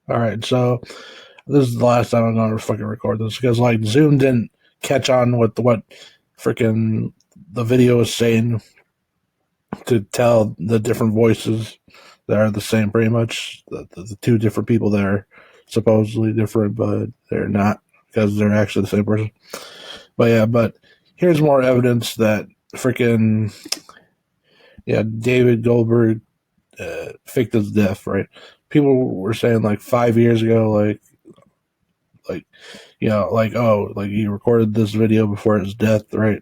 All right, so this is the last time I'm going to fucking record this because like Zoom didn't catch on with what freaking the video was saying to tell the different voices that are the same, pretty much the two different people that are supposedly different, but they're not because they're actually the same person. But yeah, but here's more evidence that freaking David Goldberg faked his death. Right? People were saying like 5 years ago, like like he recorded this video before his death, right?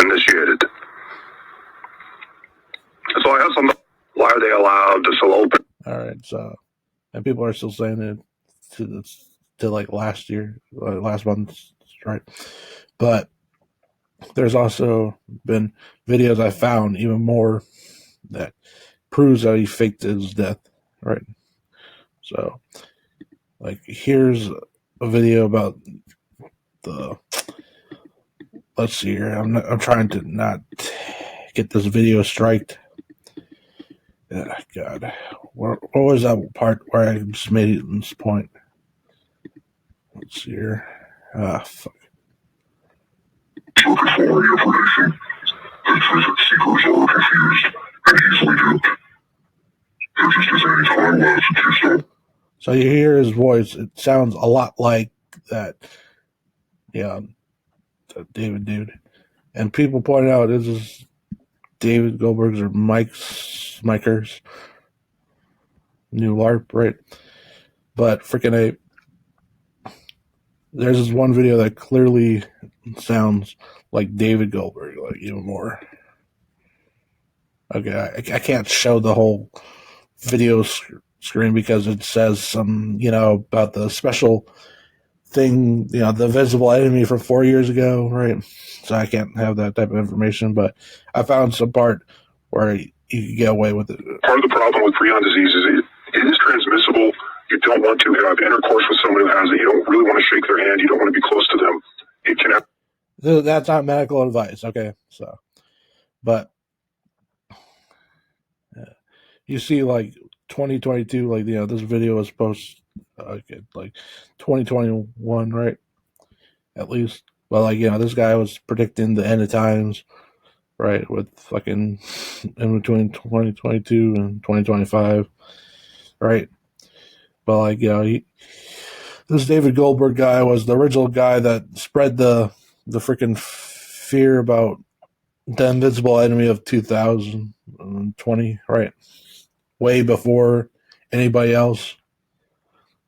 Initiated. So I asked them, why are they allowed to still open? All right, so and people are still saying it to like last year, last month, right? But there's also been videos I found even more that proves that he faked his death, right? So, like, here's a video about the. Let's see here. I'm trying to not get this video striked. Oh, God, what was that part where I just made it in this point? Let's see here. Fuck. Looking for the information. It says that seekers are confused and easily duped. There just isn't any time left to stop. So you hear his voice. It sounds a lot like that. Yeah, David dude. And people point out this is David Goldberg's or Mike's new LARP, right? But freaking there's this one video that clearly sounds like David Goldberg, like even more. Okay, I can't show the whole video screen because it says some, about the special thing, the visible enemy from 4 years ago, right? So I can't have that type of information, but I found some part where you can get away with it. Part of the problem with prion disease is it is transmissible. You don't want to have intercourse with someone who has it. You don't really want to shake their hand. You don't want to be close to them. It can have. That's not medical advice, okay? So, but you see, like 2022, like this video was posted, like 2021, right? At least, well, like this guy was predicting the end of times, right? With fucking in between 2022 and 2025, right? But like this David Goldberg guy was the original guy that spread the freaking fear about the invisible enemy of 2020, right? Way before anybody else.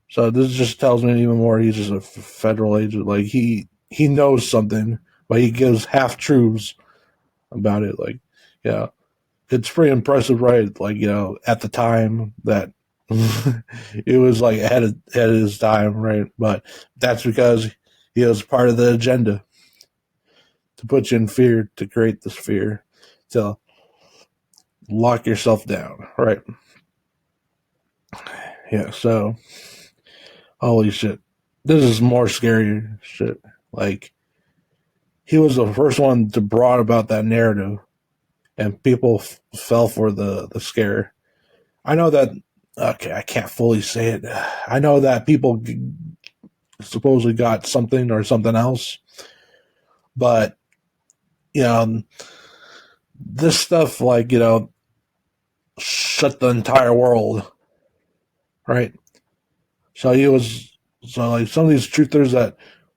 So this just tells me even more he's just a federal agent. Like he knows something, but he gives half truths about it. Like, it's pretty impressive, right? Like, at the time that it was like ahead of his time, right? But that's because he was part of the agenda to put you in fear, to create this fear, to lock yourself down, right? Yeah, so holy shit. This is more scary shit. Like, he was the first one to brought about that narrative, and people fell for the scare. I know that, okay, I can't fully say it. I know that people supposedly got something or something else, but, this stuff, like, shut the entire world, right? So like some of these truthers that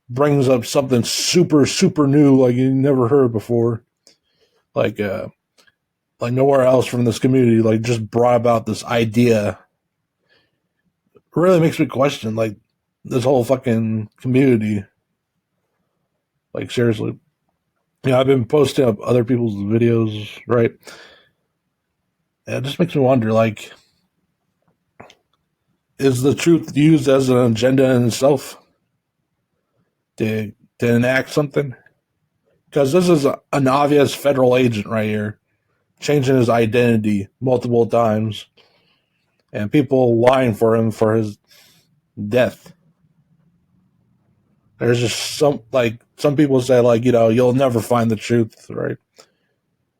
brings up something super, super new, like you never heard before, like nowhere else from this community, like just brought about this idea. It really makes me question, like, this whole fucking community. Like, seriously. I've been posting up other people's videos, right? And it just makes me wonder, like, is the truth used as an agenda in itself to enact something? Because this is an obvious federal agent right here, changing his identity multiple times, and people lying for him for his death. There's just some people say, like, you'll never find the truth, right?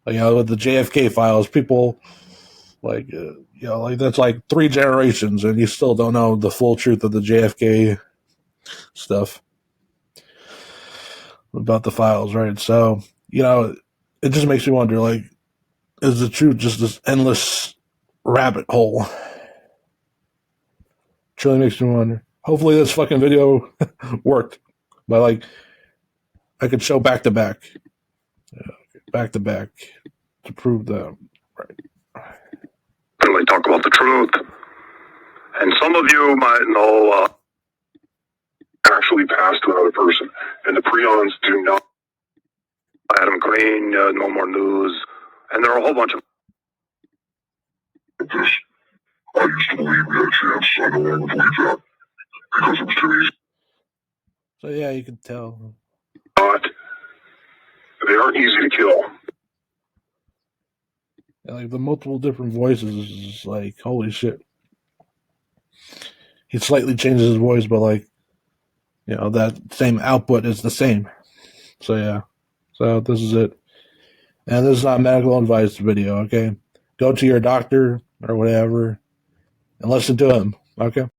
Like, with the JFK files, people, like, You know, like that's like 3 generations, and you still don't know the full truth of the JFK stuff about the files, right? So, you know, it just makes me wonder, like, is the truth just this endless rabbit hole? Truly makes me wonder. Hopefully, this fucking video worked, but like, I could show back to back, to prove that. Right. Really talk about the truth. And some of you might know actually passed to another person. And the prions do not. Adam Green, No More News. And there are a whole bunch of this. I used to believe we had a chance. I no longer believe that because it was too easy. So yeah, you can tell. But they aren't easy to kill. And like the multiple different voices is like, holy shit. He slightly changes his voice, but like, you know, that same output is the same. So yeah. So this is it. And this is not a medical advice video, okay? Go to your doctor or whatever and listen to him, okay?